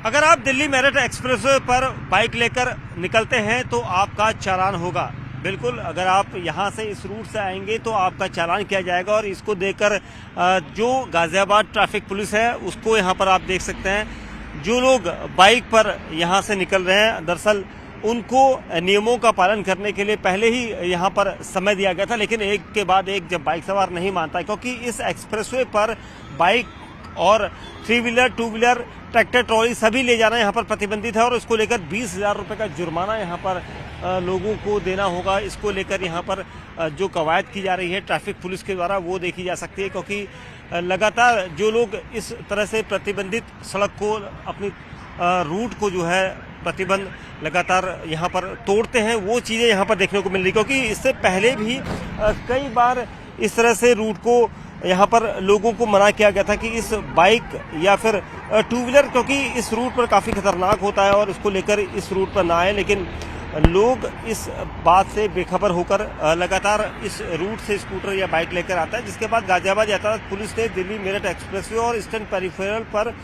अगर आप दिल्ली मेरठ एक्सप्रेसवे पर बाइक लेकर निकलते हैं तो आपका चालान होगा। बिल्कुल, अगर आप यहां से इस रूट से आएंगे तो आपका चालान किया जाएगा। और इसको देखकर जो गाजियाबाद ट्रैफिक पुलिस है उसको यहां पर आप देख सकते हैं। जो लोग बाइक पर यहां से निकल रहे हैं, दरअसल उनको नियमों का पालन करने के लिए पहले ही यहां पर समय दिया गया था, लेकिन एक के बाद एक जब बाइक सवार नहीं मानता, क्योंकि इस एक्सप्रेसवे पर बाइक और 3 व्हीलर 2 व्हीलर ट्रैक्टर ट्रॉली सभी ले जाना यहाँ पर प्रतिबंधित है। और इसको लेकर 20,000 रुपये का जुर्माना यहाँ पर लोगों को देना होगा। इसको लेकर यहाँ पर जो कवायद की जा रही है ट्रैफिक पुलिस के द्वारा वो देखी जा सकती है, क्योंकि लगातार जो लोग इस तरह से प्रतिबंधित सड़क को अपनी रूट को जो है प्रतिबंध लगातार यहाँ पर तोड़ते हैं, वो चीज़ें यहाँ पर देखने को मिल रही, क्योंकि इससे पहले भी कई बार इस तरह से रूट को यहाँ पर लोगों को मना किया गया था कि इस बाइक या फिर 2 व्हीलर, क्योंकि इस रूट पर काफ़ी खतरनाक होता है और इसको लेकर इस रूट पर ना आए। लेकिन लोग इस बात से बेखबर होकर लगातार इस रूट से स्कूटर या बाइक लेकर आता है, जिसके बाद गाजियाबाद यातायात पुलिस ने दिल्ली मेरठ एक्सप्रेसवे और ईस्टर्न पेरिफेरल पर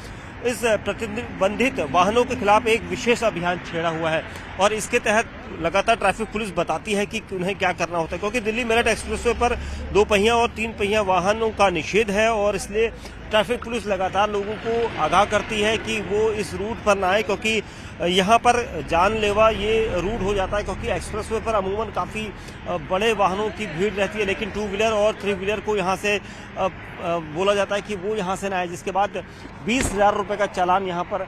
इस प्रतिबंधित वाहनों के खिलाफ एक विशेष अभियान छेड़ा हुआ है। और इसके तहत लगातार ट्रैफिक पुलिस बताती है कि उन्हें क्या करना होता है, क्योंकि दिल्ली मेरठ एक्सप्रेसवे पर 2 पहिया और 3 पहिया वाहनों का निषेध है। और इसलिए ट्रैफिक पुलिस लगातार लोगों को आगाह करती है कि वो इस रूट पर ना आए, क्योंकि यहाँ पर जानलेवा ये रूट हो जाता है। क्योंकि एक्सप्रेसवे पर अमूमन काफ़ी बड़े वाहनों की भीड़ रहती है, लेकिन 2 व्हीलर और 3 व्हीलर को यहाँ से बोला जाता है कि वो यहाँ से ना आए, जिसके बाद 20,000 रुपये का चालान यहाँ पर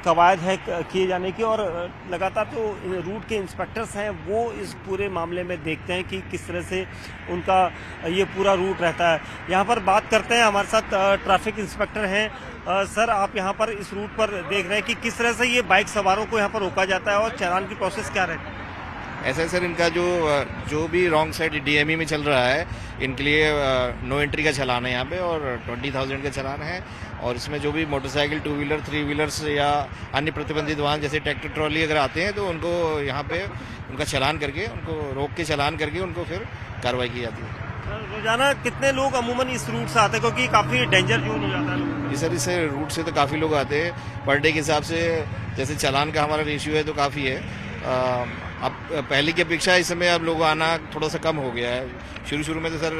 कवायद है किए जाने की। और लगातार जो रूट के इंस्पेक्टर्स हैं वो इस पूरे मामले में देखते हैं कि किस तरह से उनका ये पूरा रूट रहता है। यहाँ पर बात करते हैं, हमारे साथ ट्रैफिक इंस्पेक्टर हैं। सर, आप यहाँ पर इस रूट पर देख रहे हैं कि किस तरह से ये बाइक सवारों को यहाँ पर रोका जाता है और चालान की प्रोसेस क्या रहती है? ऐसा है सर, इनका जो भी रॉन्ग साइड डीएमई में चल रहा है, इनके लिए नो एंट्री का चालान है यहाँ पे और 20,000 का चालान है। और इसमें जो भी मोटरसाइकिल 2 व्हीलर 3 व्हीलर्स या अन्य प्रतिबंधित वाहन जैसे ट्रैक्टर ट्रॉली अगर आते हैं तो उनको यहाँ पे उनका चालान करके, उनको रोक के चालान करके उनको फिर कार्रवाई की जाती है। रोजाना कितने लोग अमूमन इस रूट से आते हैं, क्योंकि काफ़ी डेंजर जोन हो जाता है? जी सर, इस रूट से तो काफ़ी लोग आते हैं। पर डे के हिसाब से जैसे चालान का हमारा रेशियो है तो काफ़ी है। अब पहले की अपेक्षा इस समय अब लोग आना थोड़ा सा कम हो गया है। शुरू में तो सर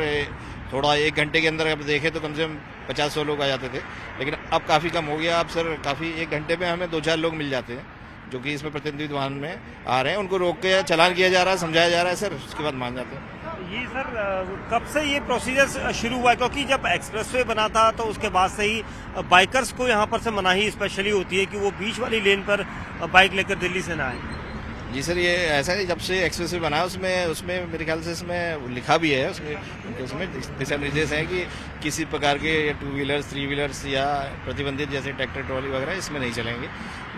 थोड़ा 1 घंटे के अंदर अब देखें तो कम से कम 50-100 लोग आ जाते थे, लेकिन अब काफ़ी कम हो गया। अब सर काफ़ी 1 घंटे में हमें 2-4 लोग मिल जाते हैं जो कि इसमें प्रतिबंधित वाहन में आ रहे हैं। उनको रोक के चालान किया जा रहा है, समझाया जा रहा है सर, उसके बाद मान जाते हैं। ये सर कब से ये प्रोसीजर शुरू हुआ है? क्योंकि जब एक्सप्रेसवे बना था तो उसके बाद से ही बाइकर्स को यहाँ पर से मनाही स्पेशली होती है कि वो बीच वाली लेन पर बाइक लेकर दिल्ली से ना आए। जी सर, ये ऐसा है, जब से एक्सप्रेसवे बना है उसमें मेरे ख्याल से इसमें लिखा भी है, उसमें दिशा निर्देश है कि किसी प्रकार के 2 व्हीलर्स 3 व्हीलर्स या प्रतिबंधित जैसे ट्रैक्टर ट्रॉली वगैरह इसमें नहीं चलेंगे।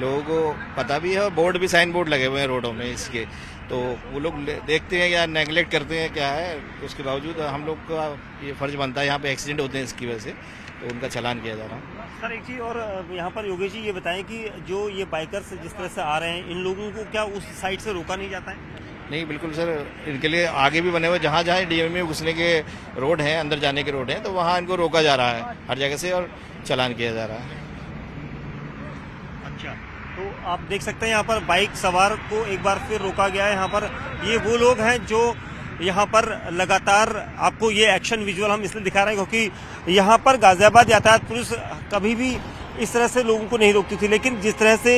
लोगों को पता भी है और बोर्ड भी, साइन बोर्ड लगे हुए हैं रोडों में इसके, तो वो लोग देखते हैं या नेगलेक्ट करते हैं क्या है। उसके बावजूद हम लोग का ये फर्ज बनता है, यहाँ पे एक्सीडेंट होते हैं इसकी वजह से, तो उनका चालान किया जा रहा है। सर, एक चीज़ और यहाँ पर योगेश जी ये बताएं कि जो ये बाइकर्स जिस तरह से आ रहे हैं, इन लोगों को क्या उस साइड से रोका नहीं जाता है? नहीं, बिल्कुल सर, इनके लिए आगे भी बने हुए जहाँ डीएमई में घुसने के रोड हैं, अंदर जाने के रोड हैं, तो वहाँ इनको रोका जा रहा है हर जगह से और चालान किया जा रहा है। अच्छा, तो आप देख सकते हैं यहाँ पर बाइक सवार को एक बार फिर रोका गया है। यहाँ पर ये वो लोग हैं जो यहाँ पर लगातार आपको ये एक्शन विजुअल हम इसलिए दिखा रहे हैं क्योंकि यहाँ पर गाजियाबाद यातायात पुलिस कभी भी इस तरह से लोगों को नहीं रोकती थी, लेकिन जिस तरह से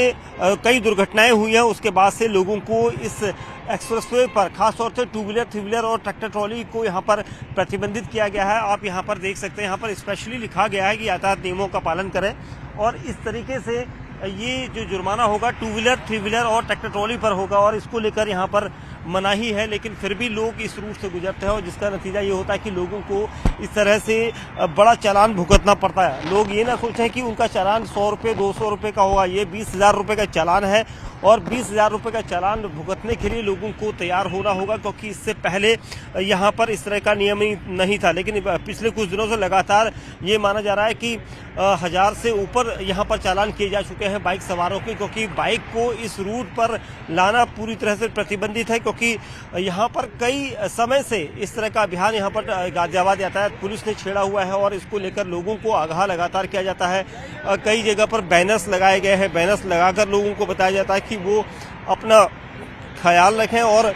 कई दुर्घटनाएं हुई हैं उसके बाद से लोगों को इस एक्सप्रेसवे पर खासतौर से 2 व्हीलर 3 व्हीलर और ट्रैक्टर ट्रॉली को यहाँ पर प्रतिबंधित किया गया है। आप यहाँ पर देख सकते हैं, यहाँ पर स्पेशली लिखा गया है कि यातायात नियमों का पालन करें। और इस तरीके से ये जो जुर्माना होगा 2 व्हीलर 3 व्हीलर और ट्रैक्टर ट्रॉली पर होगा। और इसको लेकर यहाँ पर मनाही है, लेकिन फिर भी लोग इस रूट से गुजरते हैं और जिसका नतीजा ये होता है कि लोगों को इस तरह से बड़ा चालान भुगतना पड़ता है। लोग ये ना सोचें कि उनका चालान 100 रुपये 200 रुपये का होगा, ये 20,000 रुपये का चालान है। और 20,000 रुपये का चालान भुगतने के लिए लोगों को तैयार होना होगा, क्योंकि इससे पहले यहाँ पर इस तरह का नियम ही नहीं था। लेकिन पिछले कुछ दिनों से लगातार ये माना जा रहा है कि 1000 से ऊपर यहाँ पर चालान किए जा चुके हैं बाइक सवारों के, क्योंकि बाइक को इस रूट पर लाना पूरी तरह से प्रतिबंधित है। क्योंकि यहाँ पर कई समय से इस तरह का अभियान यहाँ पर गाजियाबाद यातायात पुलिस ने छेड़ा हुआ है और इसको लेकर लोगों को आगाह लगातार किया जाता है। कई जगह पर बैनर्स लगाए गए हैं, बैनर्स लगाकर लोगों को बताया जाता है कि वो अपना ख्याल रखें और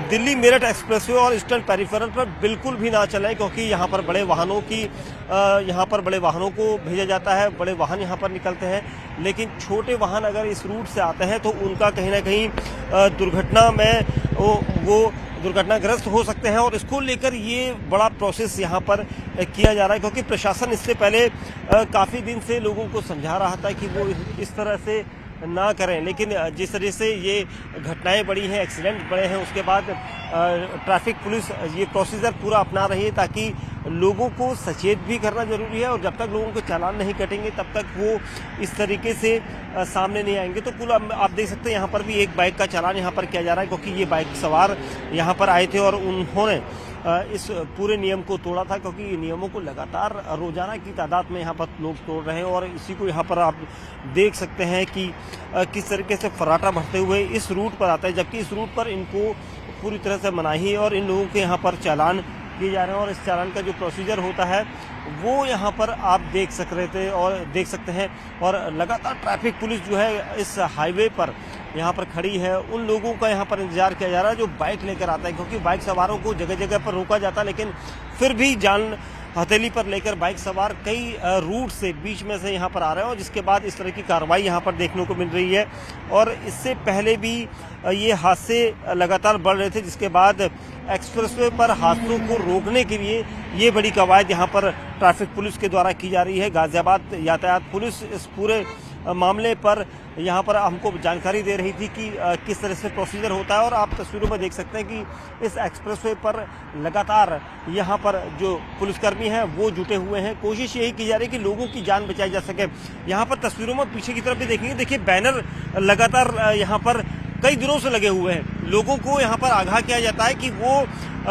दिल्ली मेरठ एक्सप्रेसवे और ईस्टर्न पेरिफेरल पर बिल्कुल भी ना चलें, क्योंकि यहाँ पर बड़े वाहनों को भेजा जाता है, बड़े वाहन यहाँ पर निकलते हैं। लेकिन छोटे वाहन अगर इस रूट से आते हैं तो उनका कहीं ना कहीं दुर्घटना में वो दुर्घटनाग्रस्त हो सकते हैं, और इसको लेकर ये बड़ा प्रोसेस यहाँ पर किया जा रहा है। क्योंकि प्रशासन इससे पहले काफ़ी दिन से लोगों को समझा रहा था कि वो इस तरह से ना करें, लेकिन जिस तरह से ये घटनाएं बढ़ी हैं, एक्सीडेंट बढ़े हैं, उसके बाद ट्रैफिक पुलिस ये प्रोसीजर पूरा अपना रही है, ताकि लोगों को सचेत भी करना जरूरी है। और जब तक लोगों को चालान नहीं कटेंगे तब तक वो इस तरीके से सामने नहीं आएंगे। तो कुल आप देख सकते हैं यहाँ पर भी एक बाइक का चालान यहाँ पर किया जा रहा है, क्योंकि ये बाइक सवार यहाँ पर आए थे और उन्होंने इस पूरे नियम को तोड़ा था। क्योंकि नियमों को लगातार रोजाना की तादाद में यहाँ पर लोग तोड़ रहे हैं, और इसी को यहाँ पर आप देख सकते हैं कि किस तरीके से फर्राटा भरते हुए इस रूट पर आता है, जबकि इस रूट पर इनको पूरी तरह से मनाही है और इन लोगों के यहाँ पर चालान किए जा रहे हैं। और इस चालान का जो प्रोसीजर होता है वो यहाँ पर आप देख सकते हैं। और लगातार ट्रैफिक पुलिस जो है इस हाईवे पर यहाँ पर खड़ी है, उन लोगों का यहाँ पर इंतजार किया जा रहा है जो बाइक लेकर आता है। क्योंकि बाइक सवारों को जगह जगह पर रोका जाता है, लेकिन फिर भी जान हथेली पर लेकर बाइक सवार कई रूट से बीच में से यहाँ पर आ रहे हैं, और जिसके बाद इस तरह की कार्रवाई यहाँ पर देखने को मिल रही है। और इससे पहले भी ये हादसे लगातार बढ़ रहे थे, जिसके बाद एक्सप्रेसवे पर हादसों को रोकने के लिए ये बड़ी कवायद यहाँ पर ट्रैफिक पुलिस के द्वारा की जा रही है। गाजियाबाद यातायात पुलिस इस पूरे मामले पर यहाँ पर हमको जानकारी दे रही थी कि किस तरह से प्रोसीजर होता है। और आप तस्वीरों में देख सकते हैं कि इस एक्सप्रेसवे पर लगातार यहाँ पर जो पुलिसकर्मी हैं वो जुटे हुए हैं। कोशिश यही की जा रही है कि लोगों की जान बचाई जा सके। यहाँ पर तस्वीरों में पीछे की तरफ भी देखेंगे, देखिए बैनर लगातार यहाँ पर कई दिनों से लगे हुए हैं। लोगों को यहाँ पर आगाह किया जाता है कि वो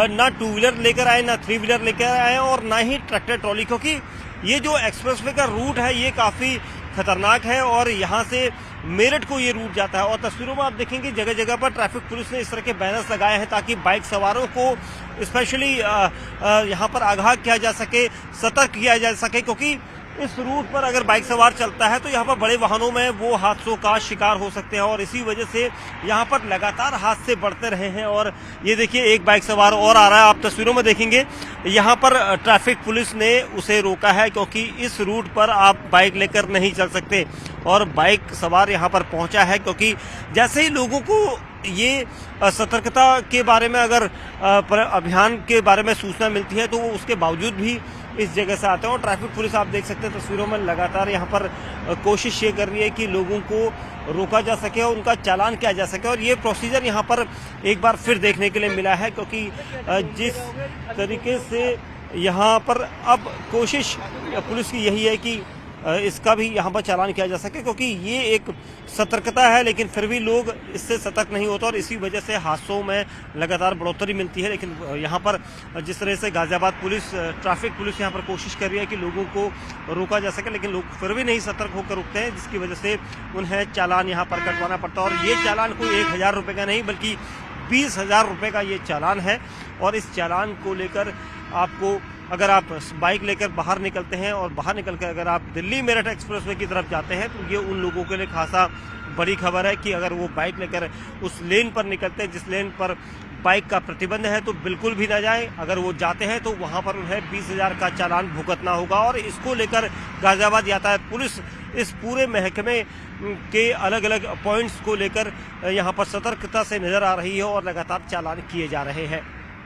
ना 2 व्हीलर लेकर आए, ना 3 व्हीलर लेकर आए, और ना ही ट्रैक्टर ट्रॉली, क्योंकि ये जो एक्सप्रेसवे का रूट है ये काफ़ी खतरनाक है और यहाँ से मेरठ को ये रूट जाता है। और तस्वीरों में आप देखेंगे जगह जगह पर ट्रैफिक पुलिस ने इस तरह के बैनर्स लगाए हैं, ताकि बाइक सवारों को स्पेशली यहाँ पर आगाह किया जा सके, सतर्क किया जा सके। क्योंकि इस रूट पर अगर बाइक सवार चलता है तो यहाँ पर बड़े वाहनों में वो हादसों का शिकार हो सकते हैं, और इसी वजह से यहाँ पर लगातार हादसे बढ़ते रहे हैं। और ये देखिए एक बाइक सवार और आ रहा है, आप तस्वीरों में देखेंगे यहाँ पर ट्रैफिक पुलिस ने उसे रोका है, क्योंकि इस रूट पर आप बाइक लेकर नहीं चल सकते। और बाइक सवार यहाँ पर पहुंचा है, क्योंकि जैसे ही लोगों को ये सतर्कता के बारे में अगर अभियान के बारे में सूचना मिलती है तो वो उसके बावजूद भी इस जगह से आते हैं। और ट्रैफिक पुलिस आप देख सकते हैं तस्वीरों में लगातार यहाँ पर कोशिश ये कर रही है कि लोगों को रोका जा सके और उनका चालान किया जा सके। और ये प्रोसीजर यहाँ पर एक बार फिर देखने के लिए मिला है, क्योंकि जिस तरीके से यहाँ पर अब कोशिश पुलिस की यही है कि इसका भी यहाँ पर चालान किया जा सके, क्योंकि ये एक सतर्कता है, लेकिन फिर भी लोग इससे सतर्क नहीं होते और इसी वजह से हादसों में लगातार बढ़ोतरी मिलती है। लेकिन यहाँ पर जिस तरह से गाजियाबाद पुलिस, ट्रैफिक पुलिस यहाँ पर कोशिश कर रही है कि लोगों को रोका जा सके, लेकिन लोग फिर भी नहीं सतर्क होकर रुकते हैं, जिसकी वजह से उन्हें चालान यहाँ पर कटवाना पड़ता है। और ये चालान कोई 1,000 रुपये का नहीं बल्कि 20,000 रुपये का ये चालान है। और इस चालान को लेकर आपको, अगर आप बाइक लेकर बाहर निकलते हैं और बाहर निकलकर अगर आप दिल्ली मेरठ एक्सप्रेसवे की तरफ जाते हैं तो ये उन लोगों के लिए खासा बड़ी खबर है कि अगर वो बाइक लेकर उस लेन पर निकलते हैं जिस लेन पर बाइक का प्रतिबंध है तो बिल्कुल भी ना जाएं। अगर वो जाते हैं तो वहां पर उन्हें 20,000 का चालान भुगतना होगा। और इसको लेकर गाजियाबाद यातायात पुलिस इस पूरे महकमे के अलग अलग पॉइंट्स को लेकर यहाँ पर सतर्कता से नजर आ रही है और लगातार चालान किए जा रहे हैं।